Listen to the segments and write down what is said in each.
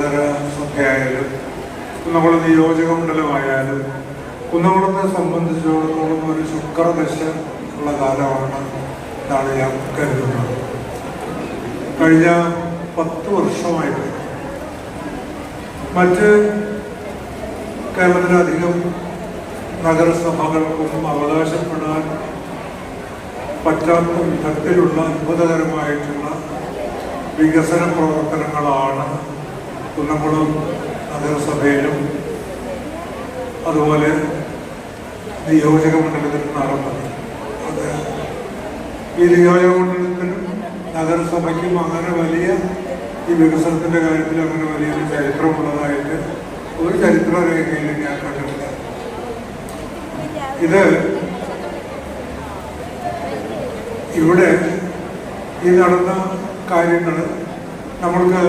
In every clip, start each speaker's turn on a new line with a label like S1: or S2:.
S1: നഗര സഭയായാലും കുന്നംകുളം നിയോജക മണ്ഡലമായാലും കുന്നംകുളത്തെ സംബന്ധിച്ചിടത്തോളം ഒരു ശുക്രദശ ഉള്ള കാലമാണ് എന്നാണ് ഞാൻ കരുതുന്നത്. കഴിഞ്ഞ 10 വർഷമായിട്ട് മറ്റ് കേരളത്തിലധികം നഗരസഭകൾക്കും അവകാശപ്പെടാൻ പറ്റാത്ത വിധത്തിലുള്ള അത്ഭുതകരമായിട്ടുള്ള വികസന പ്രവർത്തനങ്ങളാണ് കുന്നംകുളം നഗരസഭയിലും അതുപോലെ നിയോജക മണ്ഡലത്തിലും നടന്നത്. അത് ഈ നിയോജക മണ്ഡലത്തിലും നഗരസഭയ്ക്കും അങ്ങനെ വലിയ ഈ വികസനത്തിൻ്റെ കാര്യത്തിൽ അങ്ങനെ വലിയൊരു ചരിത്രമുള്ളതായിട്ട് ഒരു ചരിത്രരേഖയിൽ ഞാൻ കണ്ടിട്ടില്ല. ഇത് ഇവിടെ ഈ നടന്ന കാര്യങ്ങൾ നമ്മൾക്ക്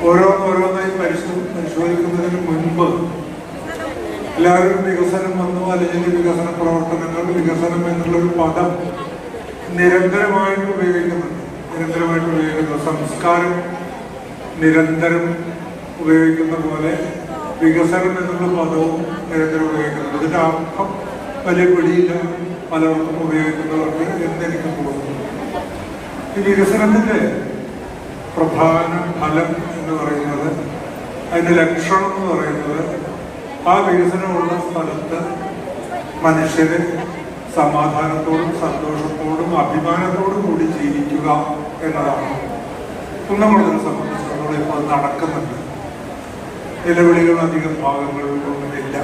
S1: ഓരോന്നായി പരിശോധിക്കുന്നതിന് മുൻപ് എല്ലാവരും വികസനം വന്നു, അല്ലെങ്കിൽ വികസന പ്രവർത്തനങ്ങൾ, വികസനം എന്നുള്ളൊരു പദം നിരന്തരമായിട്ട് ഉപയോഗിക്കുന്നുണ്ട്. സംസ്കാരം നിരന്തരം ഉപയോഗിക്കുന്ന പോലെ വികസനം എന്നുള്ള പദവും നിരന്തരം ഉപയോഗിക്കുന്നുണ്ട്. ഇതിൻ്റെ അർത്ഥം വലിയ പിടിയില്ല പലർക്കും ഉപയോഗിക്കുന്നവർക്ക് എന്നെനിക്ക് തോന്നുന്നു. ഈ വികസനത്തിൻ്റെ പ്രധാന ഫലം എന്ന് പറയുന്നത്, അതിൻ്റെ ലക്ഷണം എന്ന് പറയുന്നത്, ആ വികസനമുള്ള സ്ഥലത്ത് മനുഷ്യര് സമാധാനത്തോടും സന്തോഷത്തോടും അഭിമാനത്തോടും കൂടി ജീവിക്കുക എന്നതാണ്. കുന്നംകുളത്തിനെ സംബന്ധിച്ചിടത്തോളം ഇപ്പോൾ നടക്കുന്നുണ്ട്. നിലവിളികൾ അധികം ഭാഗങ്ങളിലൊന്നുമില്ല.